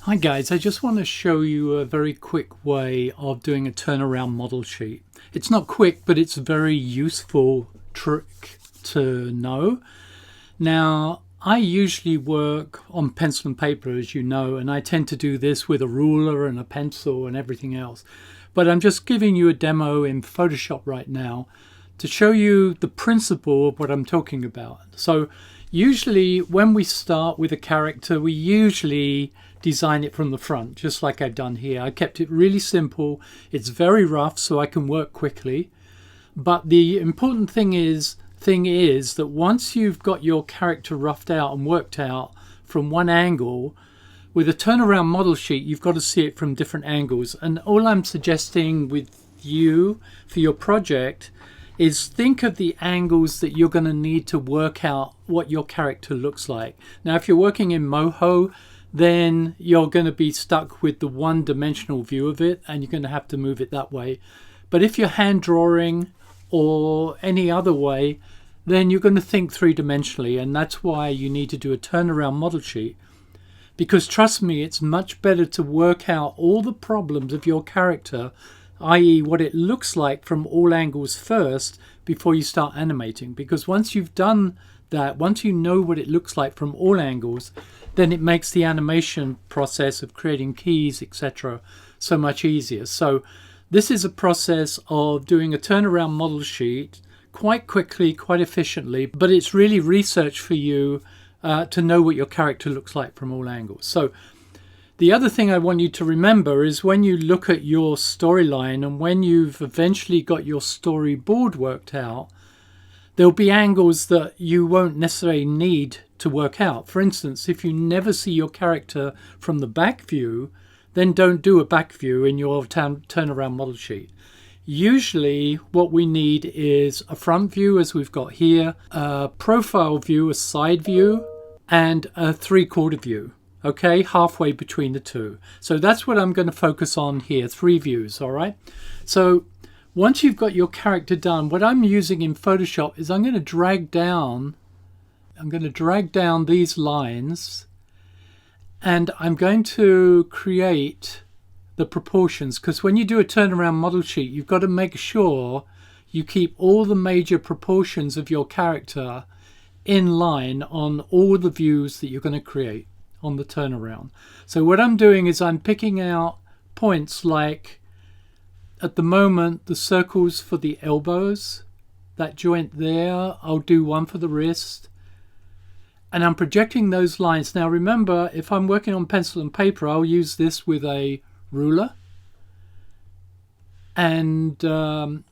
Hi guys, I just want to show you a very quick way of doing a turnaround model sheet. It's not quick, but it's a very useful trick to know. Now, I usually work on pencil and paper, as you know, and I tend to do this with a ruler and a pencil and everything else. But I'm just giving you a demo in Photoshop right now to show you the principle of what I'm talking about. So usually when we start with a character, we usually design it from the front, just like I've done here. I kept it really simple. It's very rough so I can work quickly. But the important thing is that once you've got your character roughed out and worked out from one angle, with a turnaround model sheet, you've got to see it from different angles. And all I'm suggesting with you for your project is think of the angles that you're going to need to work out what your character looks like. Now, if you're working in Moho, then you're going to be stuck with the one-dimensional view of it, and you're going to have to move it that way. But if you're hand drawing or any other way, then you're going to think three-dimensionally, and that's why you need to do a turnaround model sheet. Because trust me, it's much better to work out all the problems of your character, i.e. what it looks like from all angles first before you start animating. Because once you've done that, once you know what it looks like from all angles, then it makes the animation process of creating keys, etc. so much easier. So this is a process of doing a turnaround model sheet quite quickly, quite efficiently, but it's really research for you to know what your character looks like from all angles. So the other thing I want you to remember is when you look at your storyline and when you've eventually got your storyboard worked out, there'll be angles that you won't necessarily need to work out. For instance, if you never see your character from the back view, then don't do a back view in your turnaround model sheet. Usually what we need is a front view, as we've got here, a profile view, a side view, and a three-quarter view. Okay, halfway between the two. So that's what I'm going to focus on here, three views, all right? So once you've got your character done, what I'm using in Photoshop is I'm going to drag down these lines, and I'm going to create the proportions, because when you do a turnaround model sheet, you've got to make sure you keep all the major proportions of your character in line on all the views that you're going to create on the turnaround. So what I'm doing is I'm picking out points like, at the moment, the circles for the elbows, that joint there. I'll do one for the wrist, and I'm projecting those lines. Now remember, if I'm working on pencil and paper, I'll use this with a ruler and do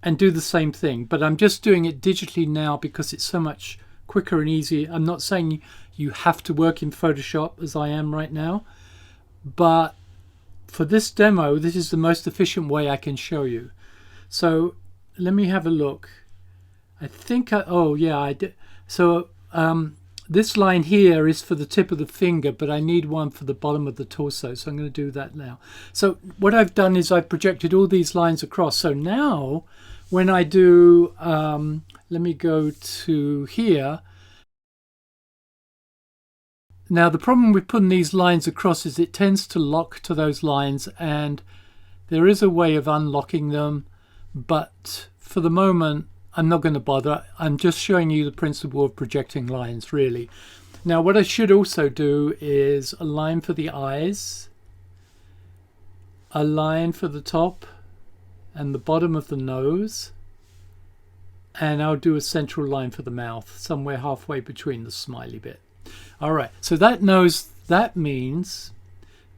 the same thing, but I'm just doing it digitally now because it's so much quicker and easier. I'm not saying you have to work in Photoshop as I am right now, but for this demo, this is the most efficient way I can show you. So let me have a look. I think I did. So this line here is for the tip of the finger, but I need one for the bottom of the torso, so I'm going to do that now. So what I've done is I've projected all these lines across. So now when I do, let me go to here. Now the problem with putting these lines across is it tends to lock to those lines, and there is a way of unlocking them, but for the moment I'm not going to bother. I'm just showing you the principle of projecting lines, really. Now what I should also do is a line for the eyes, a line for the top and the bottom of the nose, and I'll do a central line for the mouth, somewhere halfway between the smiley bit. All right, so that means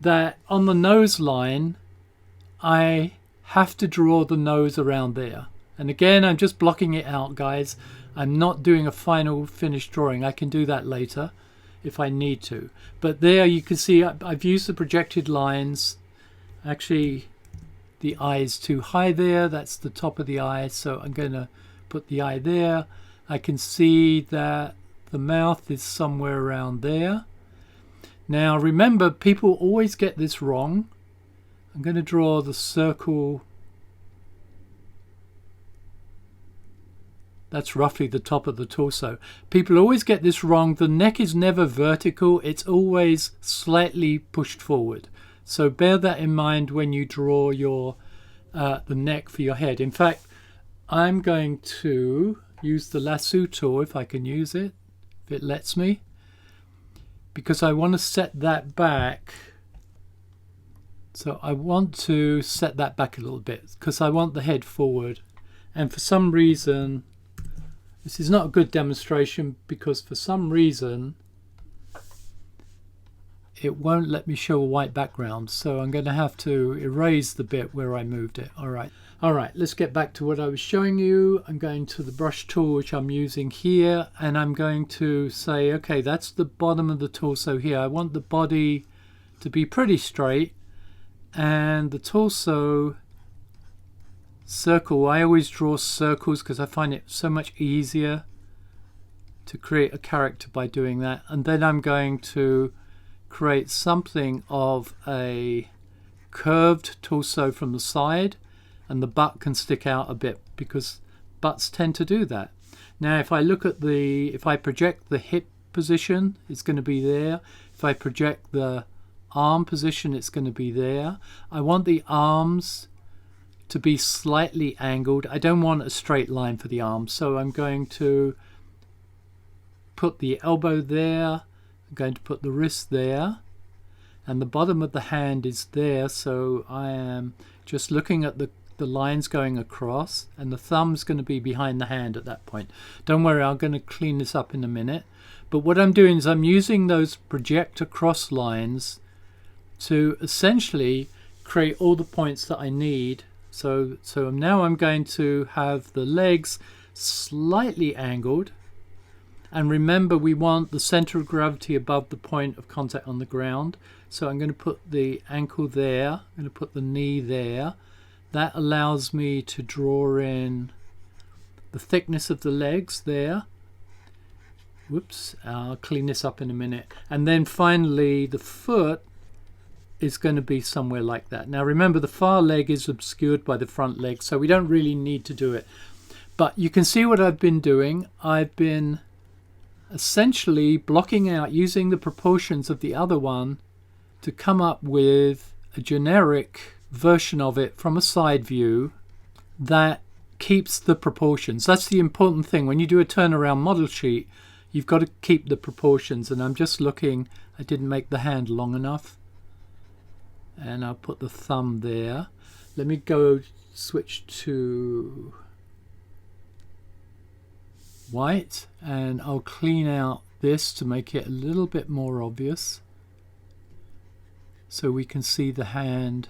that on the nose line, I have to draw the nose around there. And again, I'm just blocking it out, guys. I'm not doing a final finished drawing. I can do that later if I need to. But there you can see I've used the projected lines. Actually, the eye is too high there. That's the top of the eye, so I'm going to put the eye there. I can see that the mouth is somewhere around there. Now remember, people always get this wrong. I'm going to draw the circle That's roughly the top of the torso. People always get this wrong. The neck is never vertical. It's always slightly pushed forward. So bear that in mind when you draw your the neck for your head. In fact, I'm going to use the lasso tool, if I can use it, if it lets me, because I want to set that back. So I want to set that back a little bit because I want the head forward. And for some reason, this is not a good demonstration because for some reason it won't let me show a white background. So I'm going to have to erase the bit where I moved it. All right, let's get back to what I was showing you. I'm going to the brush tool, which I'm using here, and I'm going to say, okay, that's the bottom of the torso here. I want the body to be pretty straight, and the torso circle, I always draw circles because I find it so much easier to create a character by doing that. And then I'm going to create something of a curved torso from the side, and the butt can stick out a bit because butts tend to do that. Now if I look at if I project the hip position, it's going to be there. If I project the arm position, it's going to be there. I want the arms to be slightly angled. I don't want a straight line for the arms, so I'm going to put the elbow there, I'm going to put the wrist there, and the bottom of the hand is there, so I am just looking at the lines going across, and the thumb's going to be behind the hand at that point. Don't worry, I'm going to clean this up in a minute. But what I'm doing is I'm using those project across lines to essentially create all the points that I need. So now I'm going to have the legs slightly angled, and remember we want the center of gravity above the point of contact on the ground. So I'm going to put the ankle there, I'm going to put the knee there. That allows me to draw in the thickness of the legs there. Whoops, I'll clean this up in a minute. And then finally the foot is going to be somewhere like that. Now remember, the far leg is obscured by the front leg, so we don't really need to do it. But you can see what I've been doing. I've been essentially blocking out, using the proportions of the other one to come up with a generic version of it from a side view that keeps the proportions. That's the important thing. When you do a turnaround model sheet, you've got to keep the proportions. And I'm just looking, I didn't make the hand long enough. And I'll put the thumb there. Let me go switch to white, and I'll clean out this to make it a little bit more obvious so we can see the hand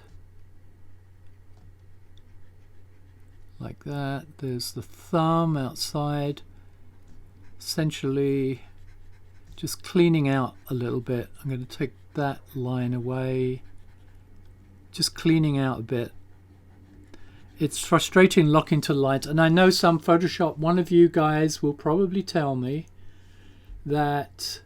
like that. There's the thumb outside, essentially just cleaning out a little bit. I'm going to take that line away, just cleaning out a bit. It's frustrating locking to lines, and I know some Photoshop, one of you guys will probably tell me that,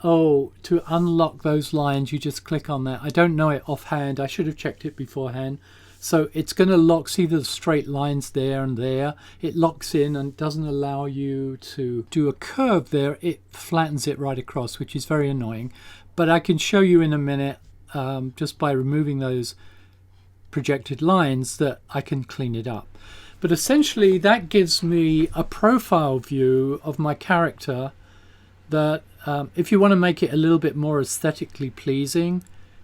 oh, to unlock those lines you just click on that. I don't know it offhand. I should have checked it beforehand. So it's going to lock, see the straight lines there and there. It locks in and doesn't allow you to do a curve there. It flattens it right across, which is very annoying. But I can show you in a minute, just by removing those projected lines, that I can clean it up. But essentially that gives me a profile view of my character that if you want to make it a little bit more aesthetically pleasing,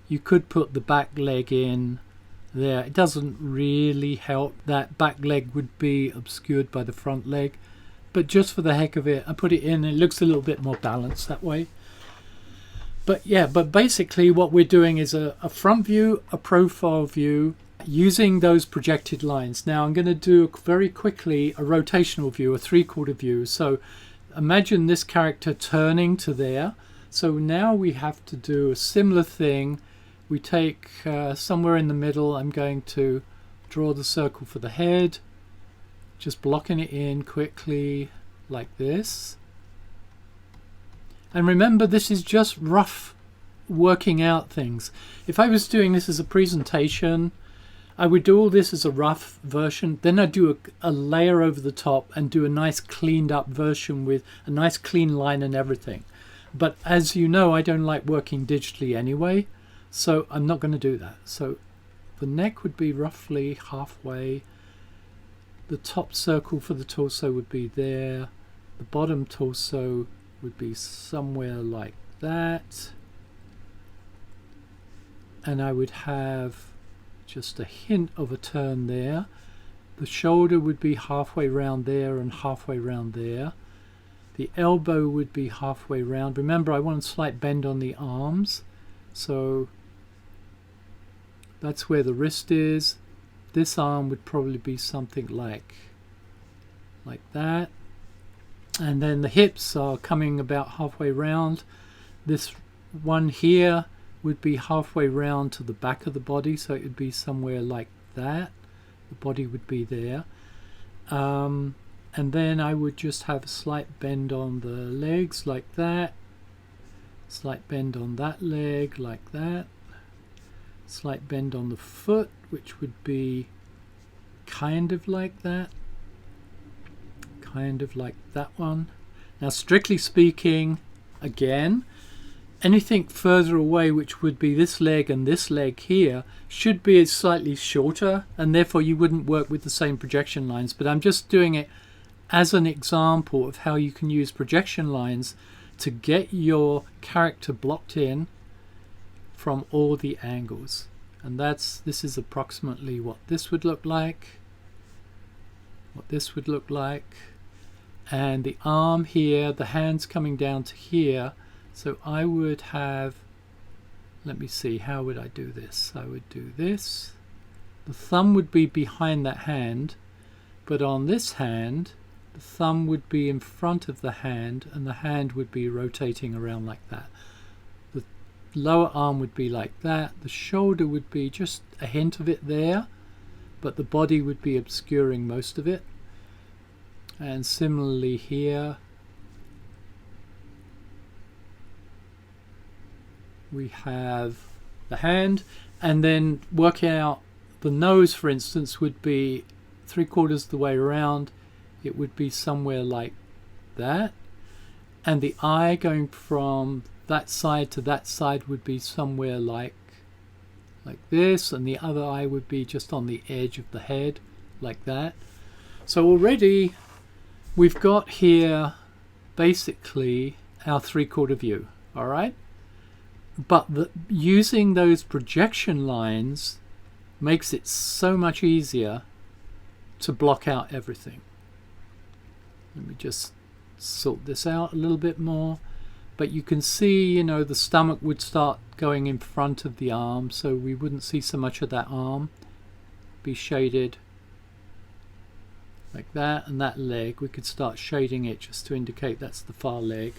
you could put the back leg in there. It doesn't really help. That back leg would be obscured by the front leg, but just for the heck of it, I put it in. It looks a little bit more balanced that way. But yeah, but basically what we're doing is a front view, a profile view, using those projected lines. Now I'm going to do very quickly a rotational view, a 3/4 view. So imagine this character turning to there. So now we have to do a similar thing. We take somewhere in the middle, I'm going to draw the circle for the head, just blocking it in quickly like this. And remember, this is just rough working out things. If I was doing this as a presentation, I would do all this as a rough version, then I'd do a layer over the top and do a nice cleaned up version with a nice clean line and everything. But as you know, I don't like working digitally anyway, so I'm not going to do that. So the neck would be roughly halfway. The top circle for the torso would be there. The bottom torso would be somewhere like that. And I would have just a hint of a turn there. The shoulder would be halfway round there and halfway round there. The elbow would be halfway round. Remember, I want a slight bend on the arms, so that's where the wrist is. This arm would probably be something like that. And then the hips are coming about halfway round. This one here would be halfway round to the back of the body, so it would be somewhere like that. The body would be there. And then I would just have a slight bend on the legs like that. Slight bend on that leg like that. Slight bend on the foot, which would be kind of like that. Kind of like that one. Now, strictly speaking, again, anything further away, which would be this leg and this leg here, should be slightly shorter, and therefore you wouldn't work with the same projection lines. But I'm just doing it as an example of how you can use projection lines to get your character blocked in from all the angles. And this is approximately what this would look like, what this would look like. And the arm here, the hands coming down to here. So I would have, let me see, how would I do this? I would do this. The thumb would be behind that hand, but on this hand, the thumb would be in front of the hand, and the hand would be rotating around like that. The lower arm would be like that. The shoulder would be just a hint of it there, but the body would be obscuring most of it. And similarly here, we have the hand, and then working out the nose, for instance, would be 3/4 of the way around. It would be somewhere like that, and the eye going from that side to that side would be somewhere like this, and the other eye would be just on the edge of the head like that. So already we've got here basically our 3/4 view, all right? But using those projection lines makes it so much easier to block out everything. Let me just sort this out a little bit more. But you can see, you know, the stomach would start going in front of the arm, so we wouldn't see so much of that arm. Be shaded like that, and that leg, we could start shading it just to indicate that's the far leg.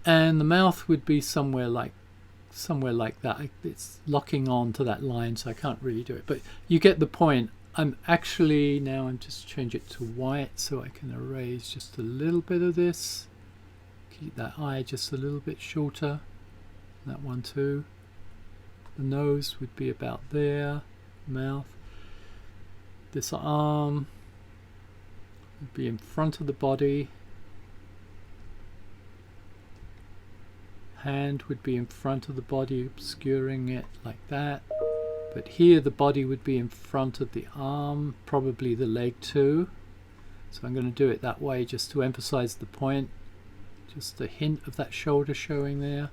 And the mouth would be somewhere like that. It's locking on to that line, so I can't really do it, but you get the point. I'm just change it to white so I can erase just a little bit of this. Keep that eye just a little bit shorter. That one too. The nose would be about there. Mouth. This arm would be in front of the body. Hand would be in front of the body, obscuring it like that. But here the body would be in front of the arm, probably the leg too. So I'm going to do it that way just to emphasize the point. Just a hint of that shoulder showing there.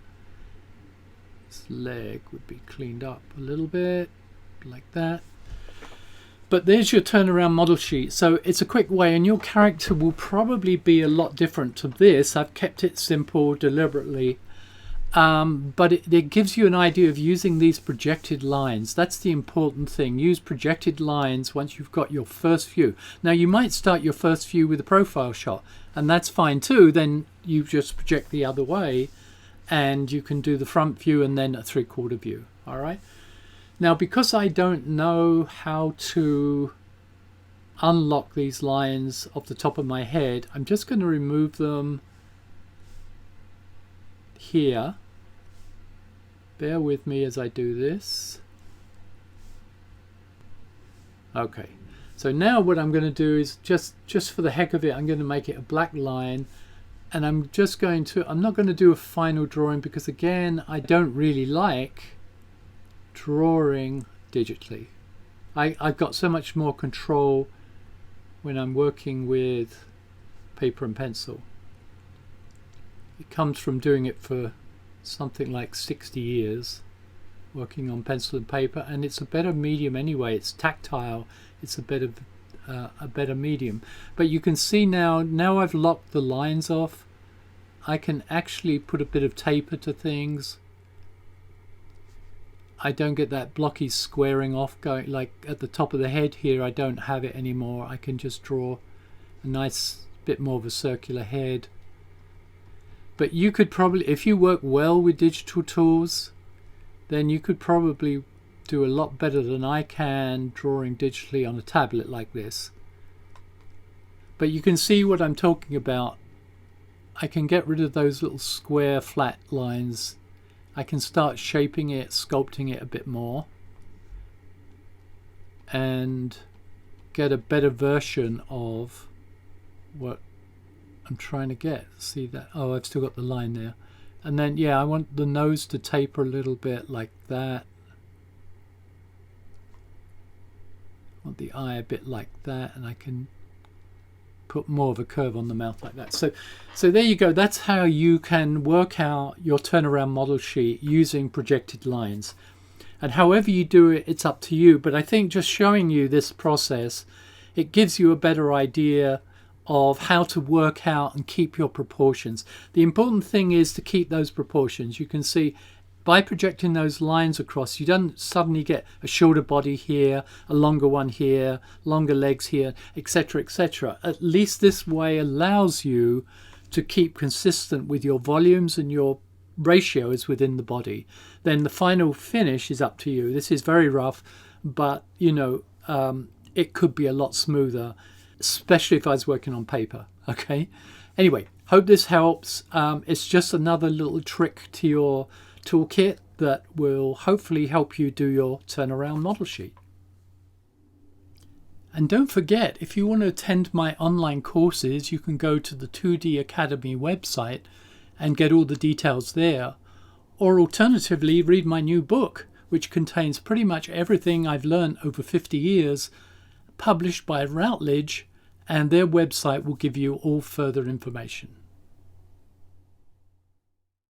This leg would be cleaned up a little bit, like that. But there's your turnaround model sheet. So it's a quick way, and your character will probably be a lot different to this. I've kept it simple deliberately. But it gives you an idea of using these projected lines. That's the important thing. Use projected lines once you've got your first view. Now you might start your first view with a profile shot, and that's fine too. Then you just project the other way, and you can do the front view and then a 3/4 view. All right. Now, because I don't know how to unlock these lines off the top of my head, I'm just going to remove them here. Bear with me as I do this. Okay, so now what I'm going to do is just for the heck of it, I'm going to make it a black line, and I'm not going to do a final drawing, because again, I don't really like drawing digitally. I've got so much more control when I'm working with paper and pencil. It comes from doing it for something like 60 years, working on pencil and paper, and it's a better medium anyway. It's tactile. It's a better medium. But you can see now I've locked the lines off. I can actually put a bit of taper to things. I don't get that blocky squaring off going, like at the top of the head here. I don't have it anymore. I can just draw a nice bit more of a circular head. But you could probably, if you work well with digital tools, then you could probably do a lot better than I can drawing digitally on a tablet like this. But you can see what I'm talking about. I can get rid of those little square flat lines. I can start shaping it, sculpting it a bit more, and get a better version of what I'm trying to get. See that? Oh, I've still got the line there. And then, yeah, I want the nose to taper a little bit like that. I want the eye a bit like that, and I can put more of a curve on the mouth like that. So there you go. That's how you can work out your turnaround model sheet using projected lines. And however you do it, it's up to you. But I think just showing you this process, it gives you a better idea of how to work out and keep your proportions. The important thing is to keep those proportions. You can see by projecting those lines across, you don't suddenly get a shorter body here, a longer one here, longer legs here, etc., etc. At least this way allows you to keep consistent with your volumes and your ratios within the body. Then the final finish is up to you. This is very rough, but you know, it could be a lot smoother, especially if I was working on paper. Okay, anyway, hope this helps. It's just another little trick to your toolkit that will hopefully help you do your turnaround model sheet. And don't forget, if you want to attend my online courses, you can go to the 2D Academy website and get all the details there. Or alternatively, read my new book, which contains pretty much everything I've learned over 50 years, published by Routledge, and their website will give you all further information.